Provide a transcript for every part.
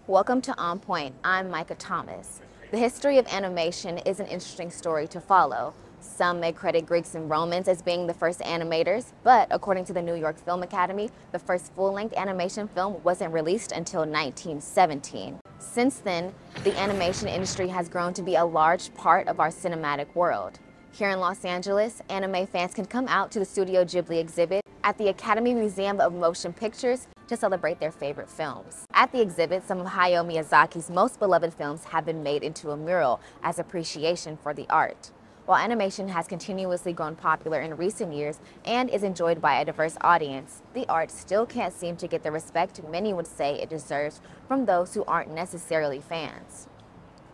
Welcome to On Point. I'm Micah Thomas. The history of animation is an interesting story to follow. Some may credit Greeks and Romans as being the first animators, but according to the New York Film Academy, the first full-length animation film wasn't released until 1917. Since then, the animation industry has grown to be a large part of our cinematic world. Here in Los Angeles, anime fans can come out to the Studio Ghibli exhibit at the Academy Museum of Motion Pictures to celebrate their favorite films. At the exhibit, some of Hayao Miyazaki's most beloved films have been made into a mural as appreciation for the art. While animation has continuously grown popular in recent years and is enjoyed by a diverse audience, the art still can't seem to get the respect many would say it deserves from those who aren't necessarily fans.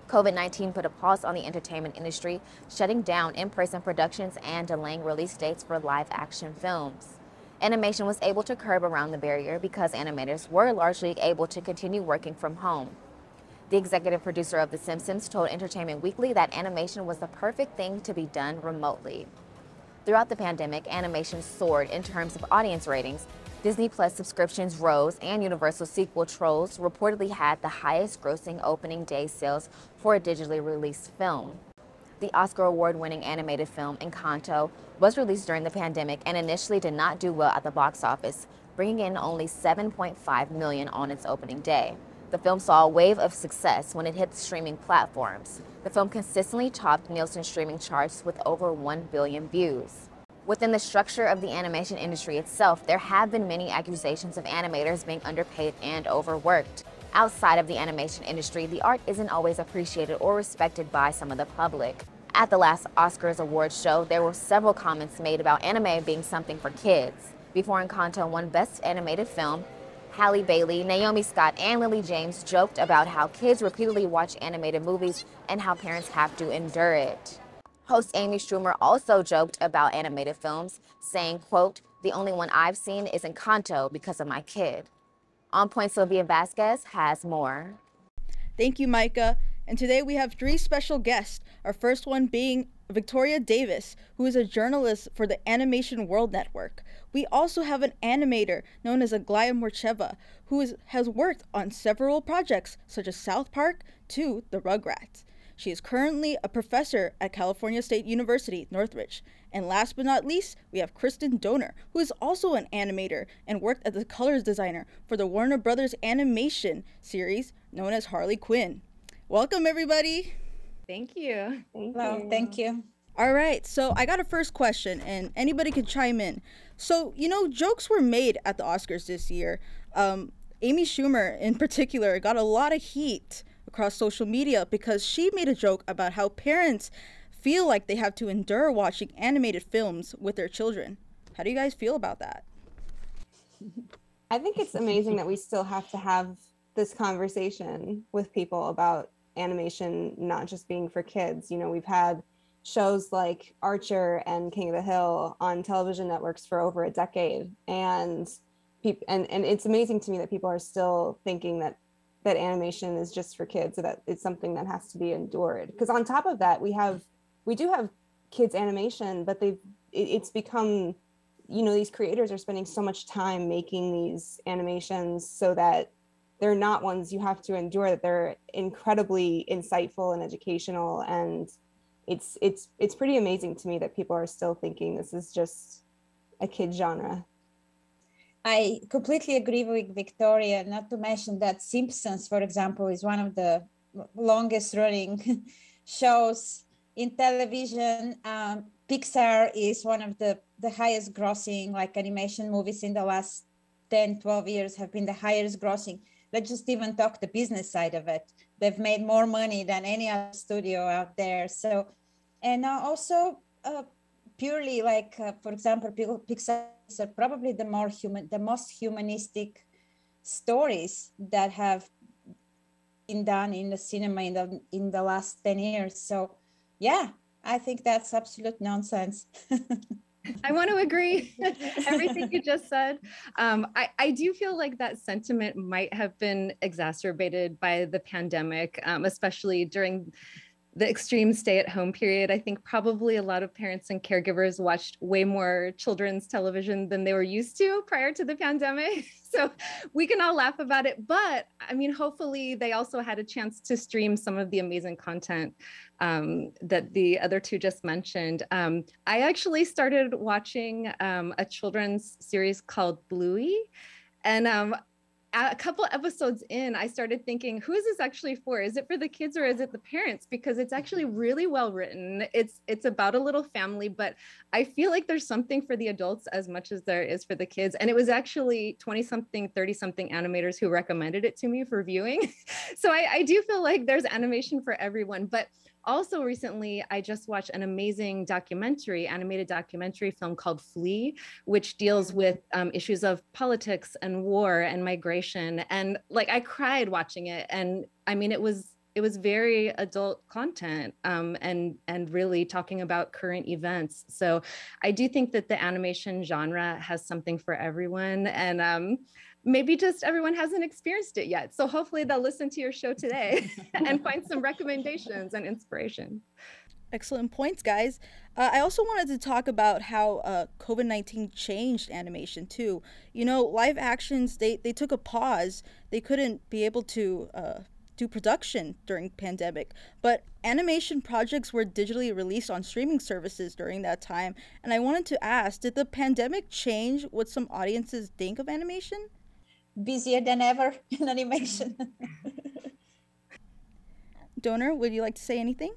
COVID-19 put a pause on the entertainment industry, shutting down in-person productions and delaying release dates for live-action films. Animation was able to curb around the barrier because animators were largely able to continue working from home. The executive producer of The Simpsons told Entertainment Weekly that animation was the perfect thing to be done remotely. Throughout the pandemic, animation soared in terms of audience ratings. Disney Plus subscriptions rose, and Universal sequel Trolls reportedly had the highest grossing opening day sales for a digitally released film. The Oscar award-winning animated film Encanto was released during the pandemic and initially did not do well at the box office, bringing in only $7.5 million on its opening day. The film saw a wave of success when it hit streaming platforms. The film consistently topped Nielsen streaming charts with over 1 billion views. Within the structure of the animation industry itself, there have been many accusations of animators being underpaid and overworked. Outside of the animation industry, the art isn't always appreciated or respected by some of the public. At the last Oscars awards show, there were several comments made about anime being something for kids. Before Encanto won Best Animated Film, Halle Bailey, Naomi Scott, and Lily James joked about how kids repeatedly watch animated movies and how parents have to endure it. Host Amy Schumer also joked about animated films, saying, quote, "The only one I've seen is Encanto because of my kid." On Point, Sylvia Vasquez has more. Thank you, Micah. And today we have three special guests, our first one being Victoria Davis, who is a journalist for the Animation World Network. We also have an animator known as Aglaia Mortcheva, who has worked on several projects, such as South Park to The Rugrats. She is currently a professor at California State University, Northridge. And last but not least, we have Kristin, who is also an animator and worked as a colors designer for the Warner Brothers animation series known as Harley Quinn. Welcome, everybody. Thank you. Thank you. All right, so I got a first question, and anybody can chime in. So, jokes were made at the Oscars this year. Amy Schumer, in particular, got a lot of heat across social media because she made a joke about how parents feel like they have to endure watching animated films with their children. How do you guys feel about that? I think it's amazing that we still have to have this conversation with people about animation not just being for kids. We've had shows like Archer and King of the Hill on television networks for over a decade, and it's amazing to me that people are still thinking that animation is just for kids, so that it's something that has to be endured. Because on top of that, we do have kids animation, but it's become, these creators are spending so much time making these animations so that they're not ones you have to endure, that they're incredibly insightful and educational. And it's pretty amazing to me that people are still thinking this is just a kid genre. I completely agree with Victoria, not to mention that Simpsons, for example, is one of the longest running shows in television. Pixar is one of the highest grossing animation movies in the last 10, 12 years have been the highest grossing. Let's just even talk the business side of it. They've made more money than any other studio out there. So, and also purely for example, Pixar are probably the most humanistic stories that have been done in the cinema in the last 10 years. So yeah, I think that's absolute nonsense. I want to agree everything you just said. I do feel like that sentiment might have been exacerbated by the pandemic, especially during the extreme stay-at-home period. I think probably a lot of parents and caregivers watched way more children's television than they were used to prior to the pandemic. So we can all laugh about it, but I mean, hopefully they also had a chance to stream some of the amazing content that the other two just mentioned. I actually started watching a children's series called Bluey, and a couple episodes in, I started thinking, who is this actually for? Is it for the kids or is it the parents? Because it's actually really well written. It's about a little family, but I feel like there's something for the adults as much as there is for the kids. And it was actually 20-something, 30-something animators who recommended it to me for viewing. So I do feel like there's animation for everyone. But also recently, I just watched an amazing animated documentary film called Flee, which deals with issues of politics and war and migration. And like, I cried watching it. And I mean, it was very adult content and really talking about current events. So I do think that the animation genre has something for everyone. And maybe just everyone hasn't experienced it yet. So hopefully they'll listen to your show today and find some recommendations and inspiration. Excellent points, guys. I also wanted to talk about how COVID-19 changed animation too. You know, live actions, they took a pause. They couldn't be able to do production during pandemic, but animation projects were digitally released on streaming services during that time. And I wanted to ask, did the pandemic change what some audiences think of animation? Busier than ever in animation. Donor, would you like to say anything?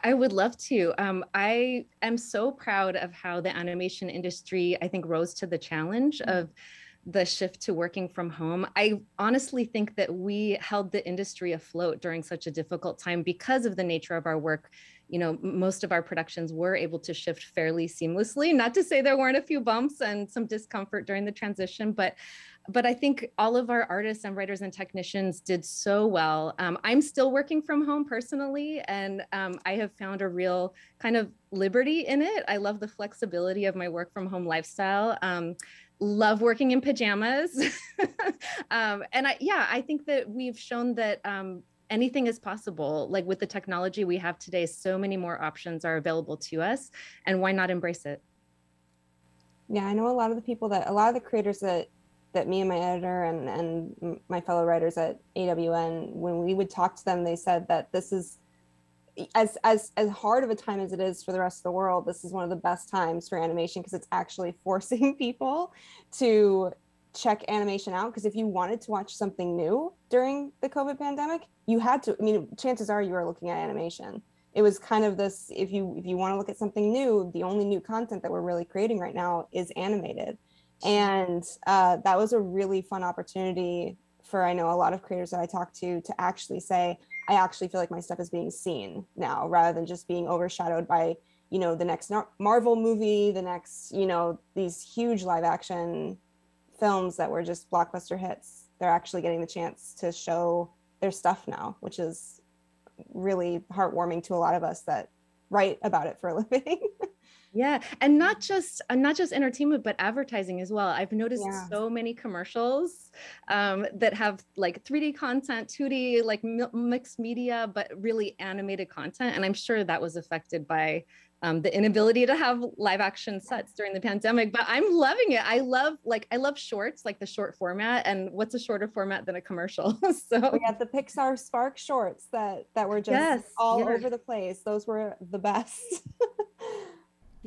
I would love to. I am so proud of how the animation industry, I think, rose to the challenge of the shift to working from home. I honestly think that we held the industry afloat during such a difficult time because of the nature of our work. You know, most of our productions were able to shift fairly seamlessly. Not to say there weren't a few bumps and some discomfort during the transition, but I think all of our artists and writers and technicians did so well. I'm still working from home personally, and I have found a real kind of liberty in it. I love the flexibility of my work from home lifestyle. Love working in pajamas. And I think that we've shown that anything is possible. Like with the technology we have today, so many more options are available to us, and why not embrace it? Yeah, I know a lot of the creators that me and my editor and my fellow writers at AWN, when we would talk to them, they said that this is, as hard of a time as it is for the rest of the world, this is one of the best times for animation because it's actually forcing people to check animation out. Because if you wanted to watch something new during the COVID pandemic, you had to, I mean, chances are you were looking at animation. It was kind of this, if you want to look at something new, the only new content that we're really creating right now is animated. And that was a really fun opportunity for, I know, a lot of creators that I talked to actually say, I actually feel like my stuff is being seen now rather than just being overshadowed by, you know, the next Marvel movie, the next, you know, these huge live action films that were just blockbuster hits. They're actually getting the chance to show their stuff now, which is really heartwarming to a lot of us that write about it for a living. Yeah, and not just entertainment, but advertising as well. I've noticed so many commercials that have like 3D content, 2D, like mixed media, but really animated content. And I'm sure that was affected by the inability to have live action sets during the pandemic, but I'm loving it. I love shorts, like the short format, and what's a shorter format than a commercial? So we had the Pixar Spark shorts that were just all over the place. Those were the best.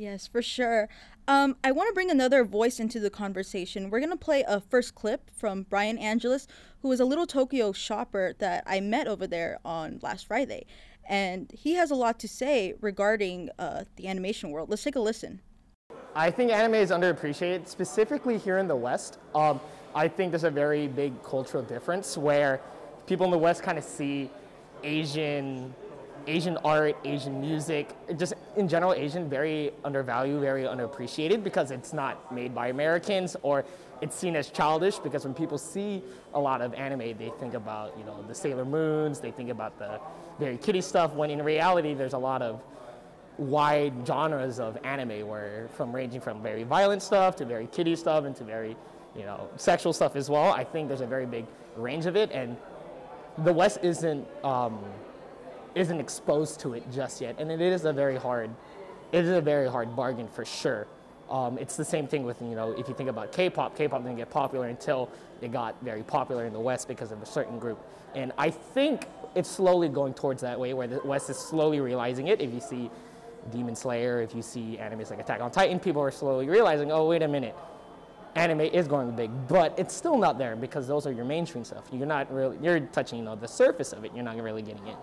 Yes, for sure. I want to bring another voice into the conversation. We're going to play a first clip from Brian Angeles, who is a Little Tokyo shopper that I met over there on last Friday. And he has a lot to say regarding the animation world. Let's take a listen. I think anime is underappreciated, specifically here in the West. I think there's a very big cultural difference where people in the West kind of see Asian art, Asian music, just in general, Asian very undervalued, very underappreciated because it's not made by Americans, or it's seen as childish because when people see a lot of anime, they think about, you know, the Sailor Moons, they think about the very kiddie stuff, when in reality, there's a lot of wide genres of anime ranging from very violent stuff to very kiddie stuff and to very, you know, sexual stuff as well. I think there's a very big range of it, and the West isn't isn't exposed to it just yet, and it is a very hard bargain for sure. It's the same thing with, if you think about K-pop, K-pop didn't get popular until it got very popular in the West because of a certain group. And I think it's slowly going towards that way, where the West is slowly realizing it. If you see Demon Slayer, if you see animes like Attack on Titan, people are slowly realizing, oh, wait a minute, anime is going big, but it's still not there because those are your mainstream stuff. You're touching, the surface of it. You're not really getting in.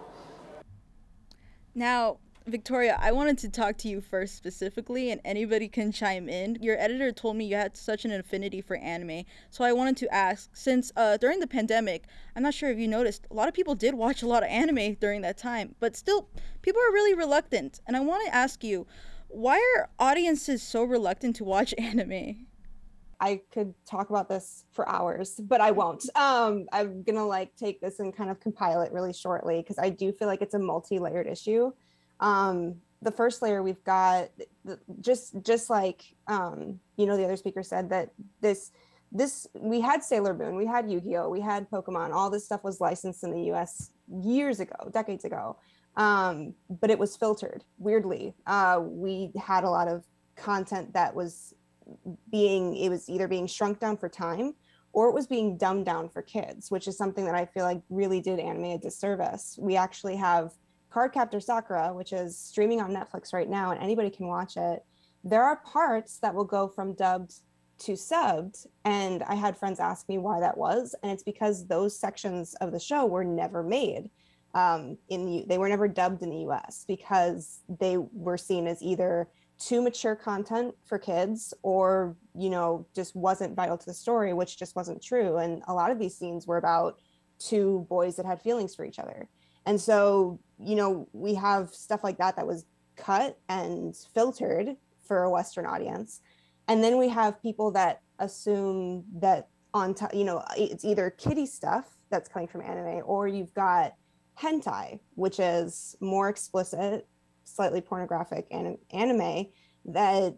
Now, Victoria, I wanted to talk to you first specifically, and anybody can chime in. Your editor told me you had such an affinity for anime, so I wanted to ask, since during the pandemic, I'm not sure if you noticed, a lot of people did watch a lot of anime during that time, but still, people are really reluctant. And I want to ask you, why are audiences so reluctant to watch anime? I could talk about this for hours, but I won't. I'm gonna take this and kind of compile it really shortly, because I do feel like it's a multi-layered issue. The first layer, we've got just like the other speaker said, that this we had Sailor Moon, we had Yu-Gi-Oh, we had Pokemon, all this stuff was licensed in the US years ago, decades ago, but it was filtered weirdly. We had a lot of content that was either being shrunk down for time, or it was being dumbed down for kids, which is something that I feel like really did anime a disservice. We actually have Cardcaptor Sakura, which is streaming on Netflix right now, and anybody can watch it. There are parts that will go from dubbed to subbed, and I had friends ask me why that was, and it's because those sections of the show were never made. They were never dubbed in the US because they were seen as either too mature content for kids, or just wasn't vital to the story, which just wasn't true. And a lot of these scenes were about two boys that had feelings for each other. And so we have stuff like that was cut and filtered for a Western audience. And then we have people that assume that it's either kiddie stuff that's coming from anime, or you've got hentai, which is more explicit, slightly pornographic anime that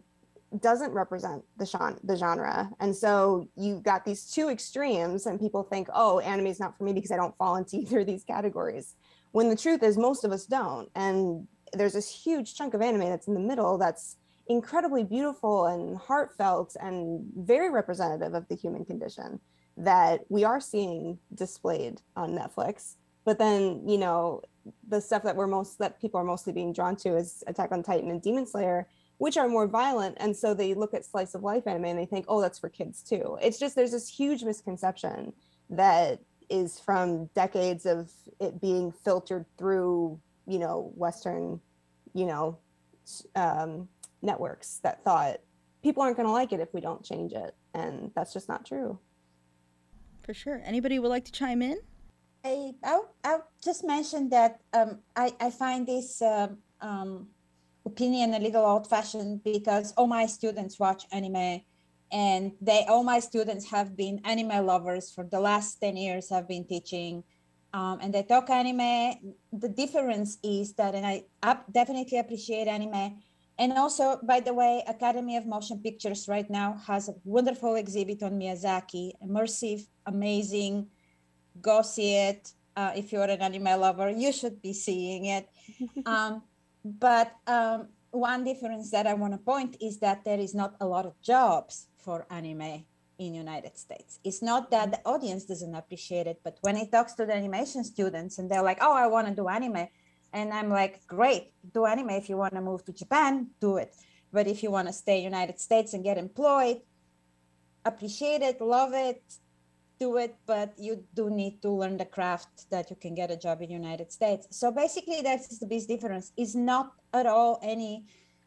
doesn't represent the genre. And so you've got these two extremes, and people think, oh, anime is not for me because I don't fall into either of these categories, when the truth is most of us don't. And there's this huge chunk of anime that's in the middle that's incredibly beautiful and heartfelt and very representative of the human condition that we are seeing displayed on Netflix. But then, the stuff that people are mostly being drawn to is Attack on Titan and Demon Slayer, which are more violent. And so they look at slice of life anime and they think, oh, that's for kids too. It's just, there's this huge misconception that is from decades of it being filtered through, Western, networks that thought people aren't going to like it if we don't change it. And that's just not true. For sure. Anybody would like to chime in? I'll just mention that I find this opinion a little old-fashioned, because all my students watch anime, and all my students have been anime lovers for the last 10 years I've been teaching, and they talk anime. The difference is that, and I definitely appreciate anime. And also, by the way, Academy of Motion Pictures right now has a wonderful exhibit on Miyazaki, immersive, amazing. Go see it. If you're an anime lover, you should be seeing it. But one difference that I want to point is that there is not a lot of jobs for anime in United States. It's not that the audience doesn't appreciate it, but when it talks to the animation students and they're like, oh, I want to do anime. And I'm like, great, do anime. If you want to move to Japan, do it. But if you want to stay in United States and get employed, appreciate it, love it, do it, but you do need to learn the craft that you can get a job in the United States. So basically that's the big difference. It's not at all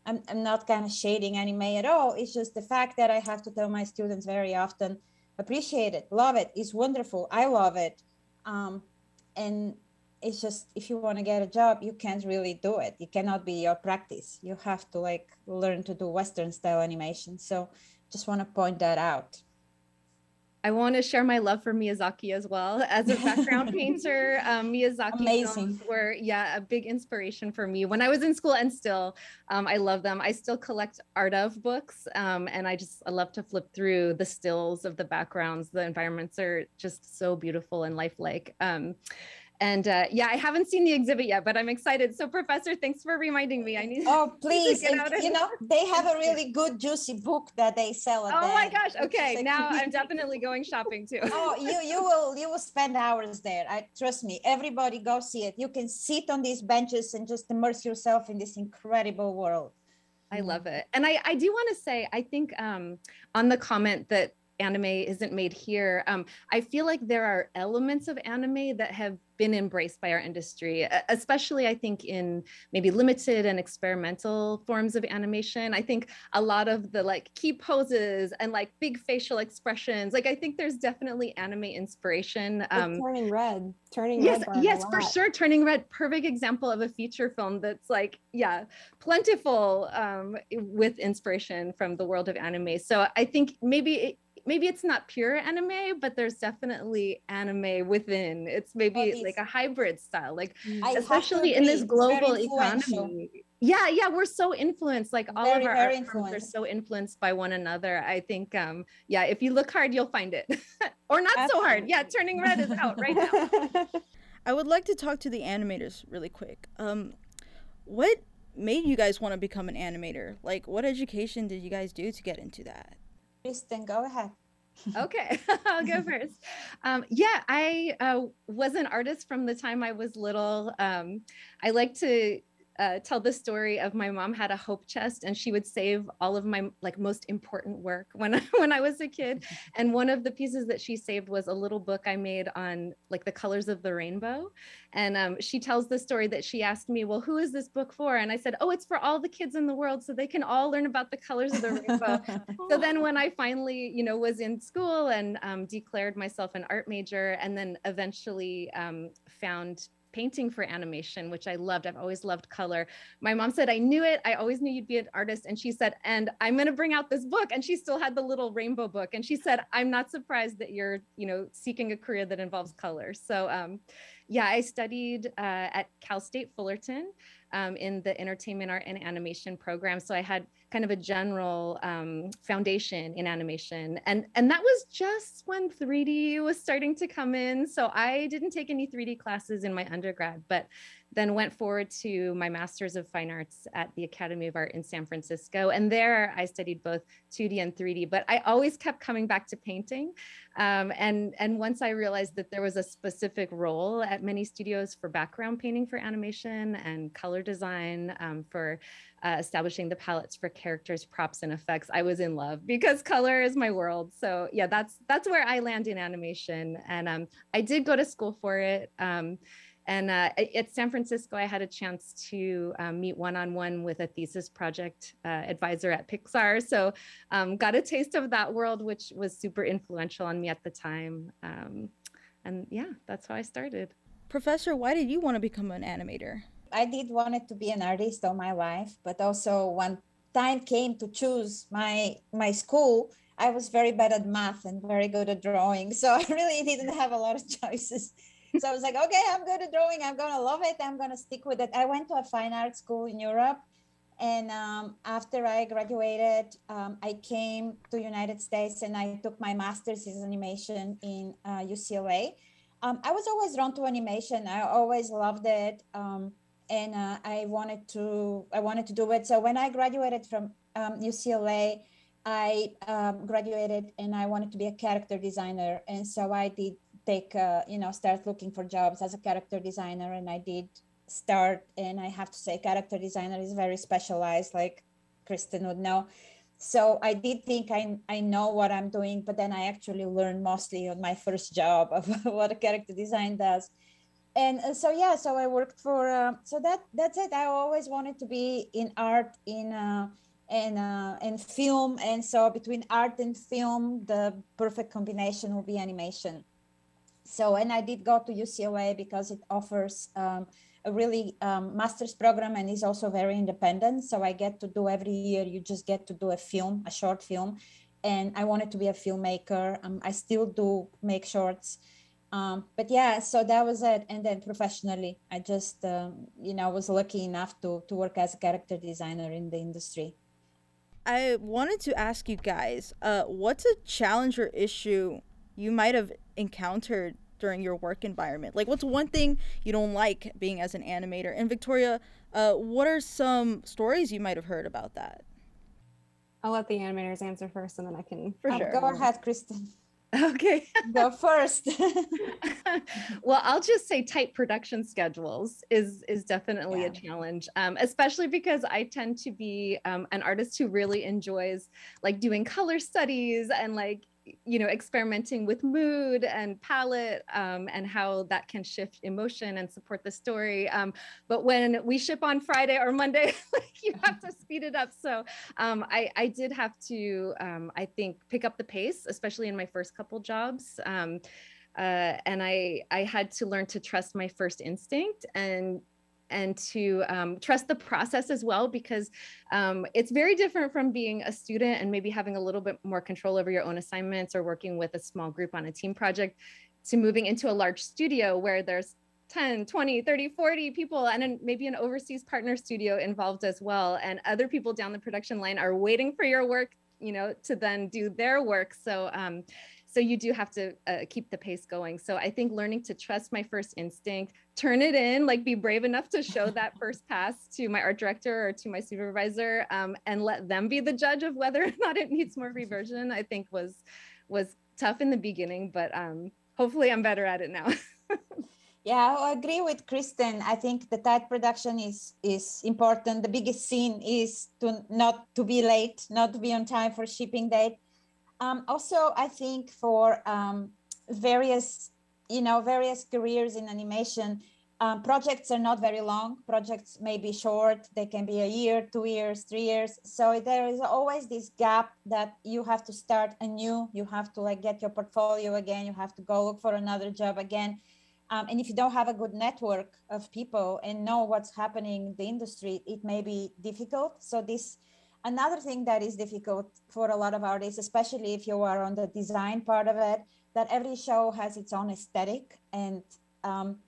I'm not kind of shading anime at all. It's just the fact that I have to tell my students very often, appreciate it, love it, it's wonderful, I love it. And it's just, if you want to get a job, you can't really do it. It cannot be your practice. You have to learn to do Western style animation. So just want to point that out. I want to share my love for Miyazaki as well. As a background painter, Miyazaki films were, a big inspiration for me when I was in school, and still, I love them. I still collect art of books, and I love to flip through the stills of the backgrounds. The environments are just so beautiful and lifelike. And yeah, I haven't seen the exhibit yet, but I'm excited. So Professor, thanks for reminding me. I need Oh, please. to get out You know, they have a really good juicy book that they sell at Oh my the gosh. Okay. Now I'm definitely going shopping too. Oh, you will spend hours there. Trust me, everybody go see it. You can sit on these benches and just immerse yourself in this incredible world. I love it. And I do want to say, I think on the comment that anime isn't made here, I feel like there are elements of anime that have been embraced by our industry, especially I think in maybe limited and experimental forms of animation. I think a lot of the like key poses and like big facial expressions, like I think there's definitely anime inspiration. Like Turning Red. Yes, for sure. Turning Red, perfect example of a feature film that's like, yeah, plentiful with inspiration from the world of anime. So I think maybe it's not pure anime, but there's definitely anime within. It's maybe like a hybrid style, like especially in this global economy. Yeah, we're so influenced. Like all of our art forms are so influenced by one another. I think, yeah, if you look hard, you'll find it, or not so hard. Yeah, Turning Red is out right now. I would like to talk to the animators really quick. What made you guys want to become an animator? Like, what education did you guys do to get into that? Kristin, go ahead. Okay, I'll go first. Yeah, I was an artist from the time I was little. I like to tell the story of my mom had a hope chest, and she would save all of my like most important work when I was a kid. And one of the pieces that she saved was a little book I made on like the colors of the rainbow. And she tells the story that she asked me, well, who is this book for? And I said, oh, it's for all the kids in the world so they can all learn about the colors of the rainbow. So then when I finally, was in school and declared myself an art major, and then eventually found painting for animation, which I loved. I've always loved color. My mom said, I knew it. I always knew you'd be an artist. And she said, and I'm going to bring out this book. And she still had the little rainbow book. And she said, I'm not surprised that you're, seeking a career that involves color. So yeah, I studied at Cal State Fullerton in the entertainment art and animation program. So I had kind of a general foundation in animation. And that was just when 3D was starting to come in. So I didn't take any 3D classes in my undergrad, but then went forward to my Master's of Fine Arts at the Academy of Art in San Francisco. And there I studied both 2D and 3D, but I always kept coming back to painting. And once I realized that there was a specific role at many studios for background painting for animation and color design for establishing the palettes for characters, props, and effects, I was in love because color is my world. So yeah, that's where I land in animation. And I did go to school for it. And at San Francisco, I had a chance to meet one-on-one with a thesis project advisor at Pixar. So got a taste of that world, which was super influential on me at the time. And yeah, that's how I started. Professor, why did you want to become an animator? I did wanted to be an artist all my life, but also when time came to choose my school, I was very bad at math and very good at drawing. So I really didn't have a lot of choices. So I was like, okay, I'm good at drawing. I'm going to love it. I'm going to stick with it. I went to a fine art school in Europe. And after I graduated, I came to the United States and I took my master's in animation in UCLA. I was always drawn to animation. I always loved it. And I wanted to do it. So when I graduated from UCLA, I graduated and I wanted to be a character designer. And so I did start looking for jobs as a character designer, and I did start. And I have to say, character designer is very specialized, like Kristin would know. So I did think I know what I'm doing, but then I actually learned mostly on my first job of what a character design does. And so I worked for. So that's it. I always wanted to be in art, in film, and so between art and film, the perfect combination will be animation. So, and I did go to UCLA because it offers a really master's program and is also very independent. So I get to do every year, you just get to do a short film. And I wanted to be a filmmaker. I still do make shorts. But yeah, so that was it. And then professionally, I just, was lucky enough to work as a character designer in the industry. I wanted to ask you guys, what's a challenge or issue you might have encountered during your work environment? Like, what's one thing you don't like being as an animator? And Victoria, what are some stories you might have heard about that? I'll let the animators answer first, and then I can. For sure. Go ahead, Kristin. Okay. Go first. Well, I'll just say tight production schedules is definitely a challenge, especially because I tend to be an artist who really enjoys like doing color studies and like, you know, experimenting with mood and palette and how that can shift emotion and support the story. But when we ship on Friday or Monday, like, you have to speed it up. So I did have to, I think, pick up the pace, especially in my first couple jobs. And I had to learn to trust my first instinct and to trust the process as well, because it's very different from being a student and maybe having a little bit more control over your own assignments or working with a small group on a team project, to moving into a large studio where there's 10, 20, 30, 40 people, and then maybe an overseas partner studio involved as well. And other people down the production line are waiting for your work, you know, to then do their work. So so you do have to keep the pace going. So I think learning to trust my first instinct, turn it in, like be brave enough to show that first pass to my art director or to my supervisor, and let them be the judge of whether or not it needs more reversion, I think was tough in the beginning, but hopefully I'm better at it now. Yeah, I agree with Kristin. I think the tight production is important. The biggest sin is to not to be late, not to be on time for shipping date. Also, I think for various careers in animation, projects are not very long. Projects may be short. They can be a year, 2 years, 3 years. So there is always this gap that you have to start anew. You have to like get your portfolio again. You have to go look for another job again. And if you don't have a good network of people and know what's happening in the industry, it may be difficult. So another thing that is difficult for a lot of artists, especially if you are on the design part of it, that every show has its own aesthetic. And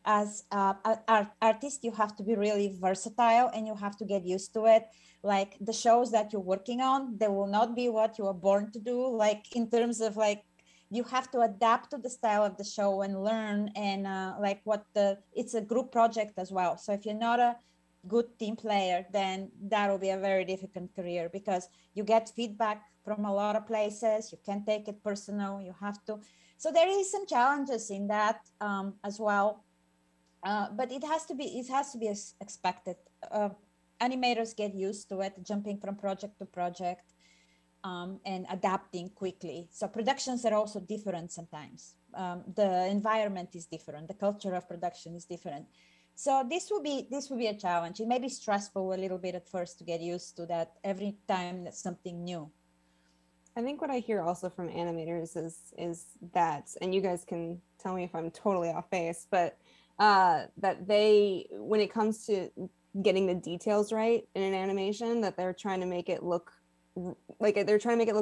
as an artist, you have to be really versatile and you have to get used to it. Like the shows that you're working on, they will not be what you are born to do. Like in terms of like, you have to adapt to the style of the show and learn and it's a group project as well. So if you're not a good team player, then that will be a very difficult career because you get feedback from a lot of places. You can't take it personal. You have to. So there is some challenges in that as well. But it has to be as expected. Animators get used to it, jumping from project to project. And adapting quickly. So productions are also different sometimes. The environment is different. The culture of production is different. So this will be a challenge. It may be stressful a little bit at first to get used to that every time that's something new. I think what I hear also from animators is that, and you guys can tell me if I'm totally off base, but that they, when it comes to getting the details right in an animation, that they're trying to make it look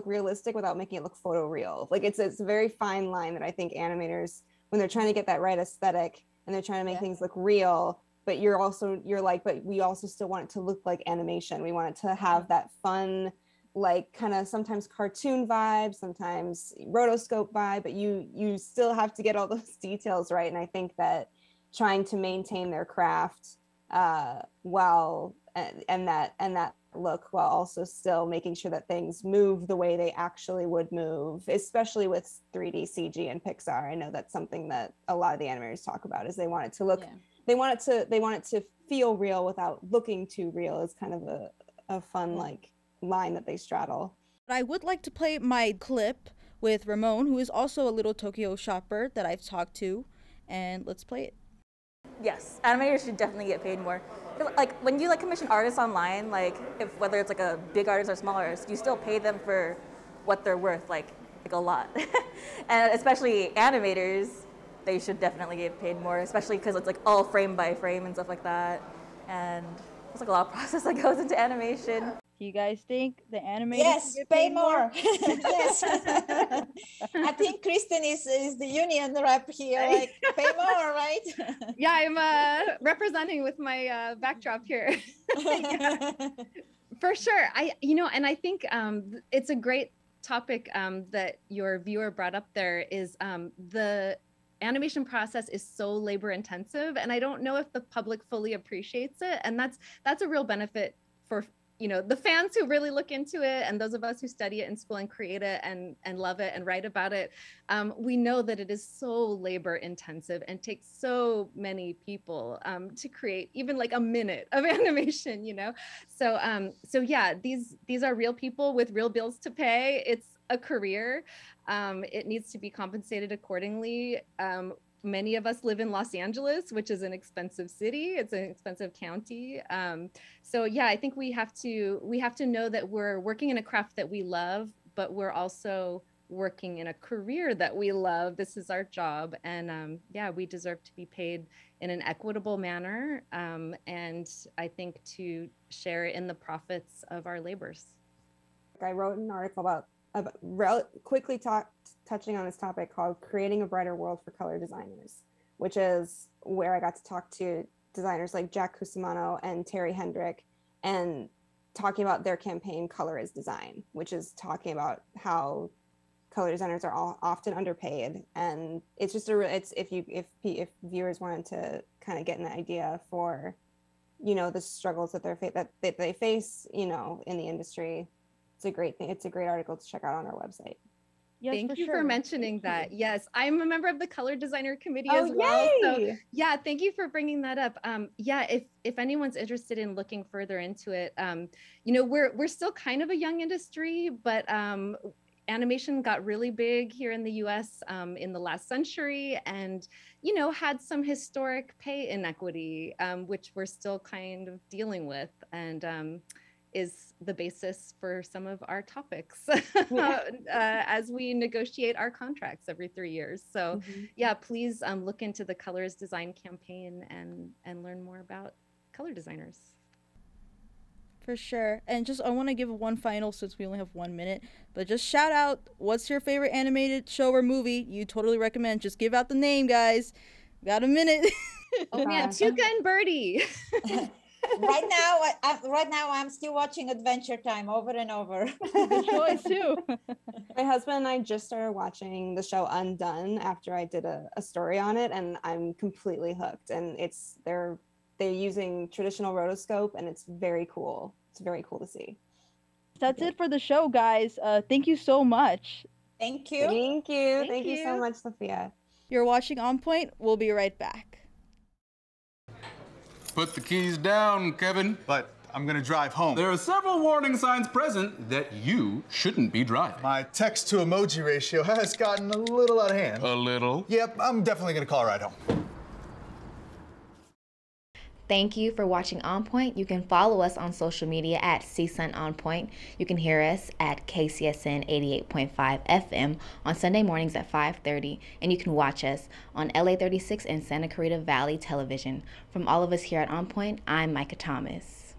realistic without making it look photoreal. Like it's a very fine line that I think animators, when they're trying to get that right aesthetic and they're trying to make things look real, but but we also still want it to look like animation. We want it to have that fun, like kind of sometimes cartoon vibe, sometimes rotoscope vibe, but you still have to get all those details right. And I think that trying to maintain their craft while that look while also still making sure that things move the way they actually would move, especially with 3D CG and Pixar. I know that's something that a lot of the animators talk about, is they want it to look, they want it to feel real without looking too real. Is kind of a fun like line that they straddle. I would like to play my clip with Ramon, who is also a little Tokyo shopper that I've talked to, and let's play it. Yes, animators should definitely get paid more. Like when you like commission artists online, like whether it's like a big artist or small artist, you still pay them for what they're worth, like a lot. And especially animators, they should definitely get paid more, especially because it's like all frame by frame and stuff like that. And there's like a lot of process that goes into animation. Do you guys think the animators yes, should get pay paid more? Yes. I think Kristin is the union rep here. Like, pay more, right? Yeah, I'm representing with my backdrop here. Yeah. For sure. And I think it's a great topic that your viewer brought up there is the animation process is so labor intensive, and I don't know if the public fully appreciates it. And that's a real benefit for, you know, the fans who really look into it, and those of us who study it in school and create it and love it and write about it. We know that it is so labor intensive and takes so many people to create even like a minute of animation, you know? So yeah, these are real people with real bills to pay. It's a career. It needs to be compensated accordingly. Many of us live in Los Angeles, which is an expensive city. It's an expensive county. So yeah, I think we have to know that we're working in a craft that we love, but we're also working in a career that we love. This is our job. And yeah, we deserve to be paid in an equitable manner. And I think to share in the profits of our labors. I wrote an article about touching on this topic called Creating a Brighter World for Color Designers, which is where I got to talk to designers like Jack Cusimano and Terry Hendrick, and talking about their campaign Color is Design, which is talking about how color designers are all often underpaid. And it's just if viewers wanted to kind of get an idea for, you know, the struggles that they face, you know, in the industry, it's a great thing. It's a great article to check out on our website. Yes, thank you sure. for mentioning that. Yes, I'm a member of the color designer committee as Oh, well. yay! So yeah, thank you for bringing that up. Yeah, if anyone's interested in looking further into it, you know, we're still kind of a young industry, but animation got really big here in the US in the last century, and, you know, had some historic pay inequity, which we're still kind of dealing with, and is the basis for some of our topics as we negotiate our contracts every 3 years. So yeah, please look into the Color is Design campaign and learn more about color designers. For sure. And just, I want to give one final, since we only have 1 minute, but just shout out, what's your favorite animated show or movie you totally recommend? Just give out the name, guys. Got a minute. Oh man, Tuca and Birdie. Right now, I'm still watching Adventure Time over and over. Good choice too. My husband and I just started watching the show Undone after I did a story on it, and I'm completely hooked. And they're using traditional rotoscope, and it's very cool. It's very cool to see. That's it for the show, guys. Thank you so much. Thank you. Thank you so much, Sophia. You're watching On Point. We'll be right back. Put the keys down, Kevin. But I'm gonna drive home. There are several warning signs present that you shouldn't be driving. My text to emoji ratio has gotten a little out of hand. A little? Yep, I'm definitely gonna call a ride home. Thank you for watching On Point. You can follow us on social media at CSUN On Point. You can hear us at KCSN 88.5 FM on Sunday mornings at 5:30, and you can watch us on LA 36 and Santa Clarita Valley Television. From all of us here at On Point, I'm Micah Thomas.